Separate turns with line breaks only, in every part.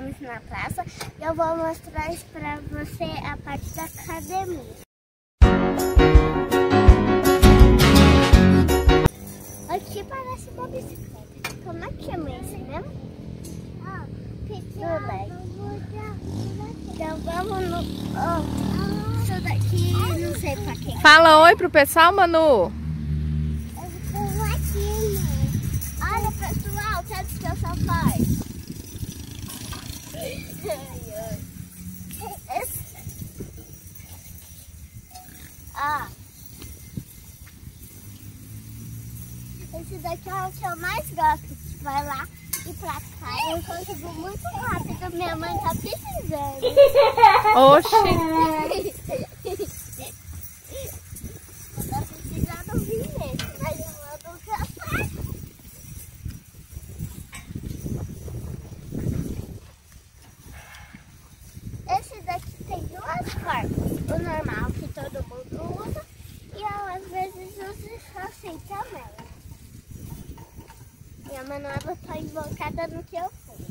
estamos na praça e eu vou mostrar isso pra você, a parte da academia. Aqui parece uma bicicleta. Como é que chama esse mesmo? Então vamos no... isso daqui não sei pra quem.
Fala oi pro pessoal, Manu.
Olha, pessoal, sabe o que eu só faz? Esse daqui é o que eu mais gosto. Vai lá e pra cá. Eu consigo muito rápido. Minha mãe tá precisando.
Oxi.
Eu tô precisando vir nesse, mas eu vou cansar. Esse daqui tem duas formas. O normal, que todo mundo usa, e eu às vezes uso assim também. E a Manuela tá invocada no que eu fui.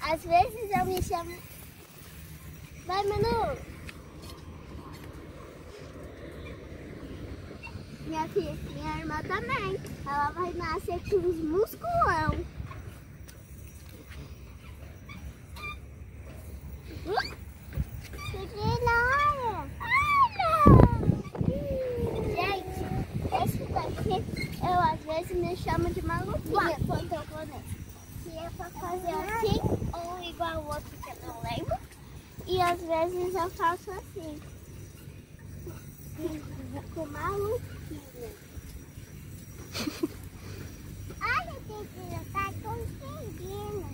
Às vezes eu me chamo... Vai, Manu! Minha filha, minha irmã também. Ela vai nascer com uns musculão. Gente, esse daqui eu às vezes me chamo de maluquinha quando eu vou nesse. Que é pra fazer assim, ou igual o outro que eu não lembro. E às vezes eu faço assim. Com maluquinha. Olha, Pedrinho, tá conseguindo.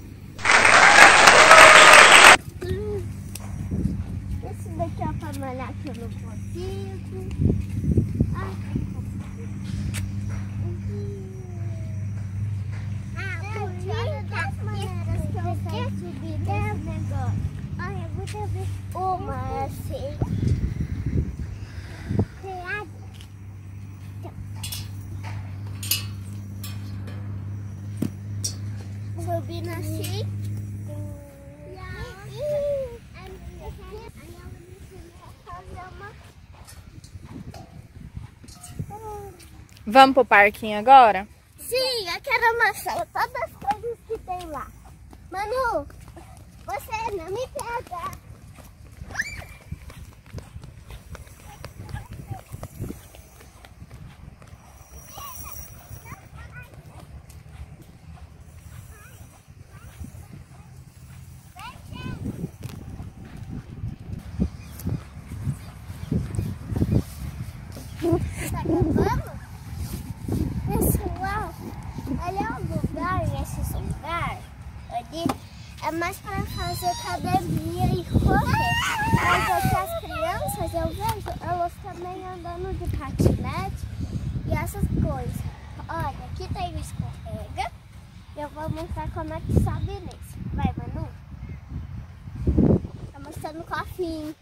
Esse daqui é pra malhar que eu não consigo. Olha das maneiras que eu sei subir nesse negócio. Olha, muita vez. Uma assim. Subindo assim.
Vamos pro parquinho agora?
Sim, eu quero mostrar todas as coisas que tem lá. Manu, você não me pega. Tá acabando? Pessoal, olha o lugar, esse lugar ali é mais para fazer academia e correr. Mas aqui as crianças, eu vejo, elas também andando de patinete e essas coisas. Olha, aqui tem o escorrega. Eu vou mostrar como é que sobe nesse. Vai, Manu. Tá mostrando o cofrinho.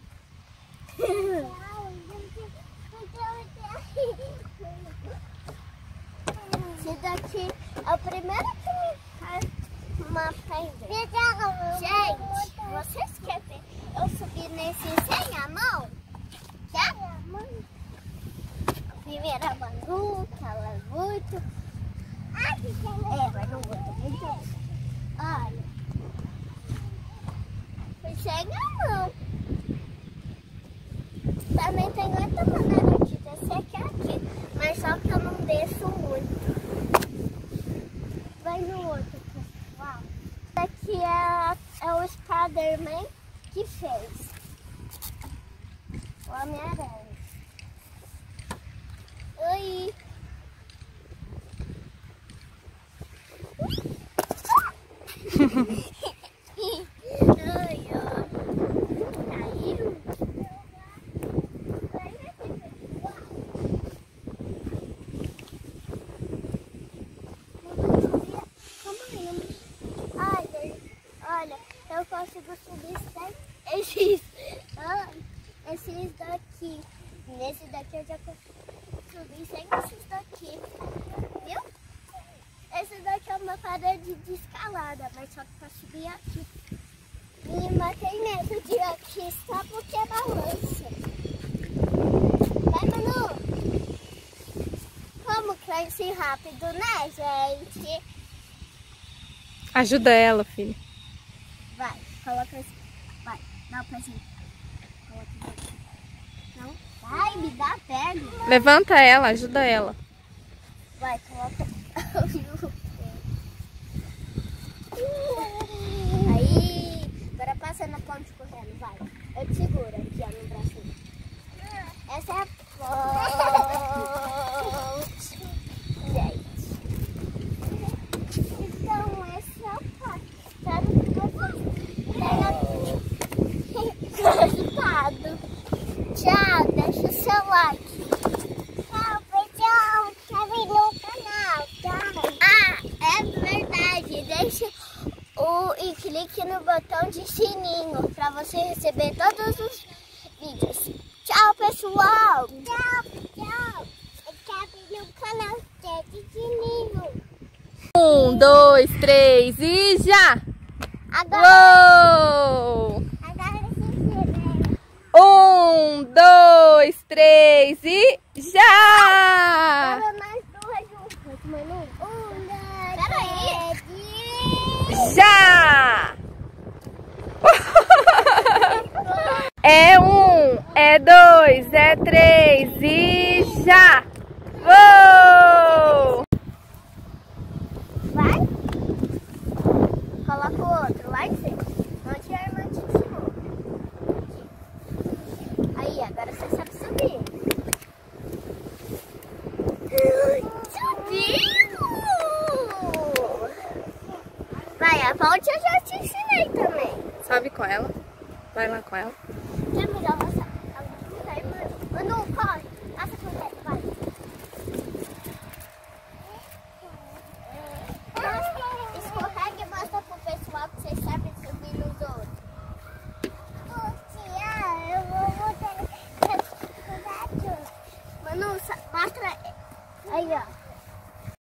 Esse daqui é o primeiro que me faz uma aprender. Gente, vocês querem ver eu subir nesse sem a mão? Quer? Primeiro a Manu, que ela é muito... mas não vou muito. Olha. Foi sem a mão. Também tem outra maneira de descer que é aqui. Mas só que eu não desço muito. Vai no outro, pessoal. Aqui é o Spider-Man que fez. O Homem-Aranha. Oi! Ai, ó. Caiu. Olha, eu consigo subir sem esses daqui. Nesse daqui eu já subi sem esses daqui. Viu? Esse daqui é uma parede de escalada, mas só que pra subir aqui. Minha irmã tem medo de ir aqui só porque balança. Vai, Manu! Como cresce rápido, né, gente?
Ajuda ela, filha.
Vai, coloca assim. Vai, dá o pezinho. Coloca aqui. Não? Vai, me dá, pega.
Levanta ela, ajuda ela.
Vai, coloca. Aí, agora passa na ponte correndo, vai. Eu te seguro aqui, ó, no bracinho. Essa é a ponte. Gente. Então, essa é a parte. Espero que vocês tenham gostado. Tchau, deixa o seu like. Tchau, pessoal. Inscreve no canal. Tchau. Ah, é verdade. Deixa e clique no botão de sininho para você receber todos os vídeos. Tchau, pessoal. Tchau, tchau. Inscreve no canal de sininho.
1, 2, 3 e já!
Agora,
Uou!
agora você vê.
1, 2, 3 e já!
Agora nós duas juntas, Manu. Peraí.
Já! É 1, é 2, é 3 e já! Uou!
Vai. Coloca o outro lá em cima. Onde a irmã te ensinou. Aí, agora você sabe subir. Subiu! Vai, a ponte eu já te ensinei também.
Sobe com ela. Vai lá com ela.
Quer melhor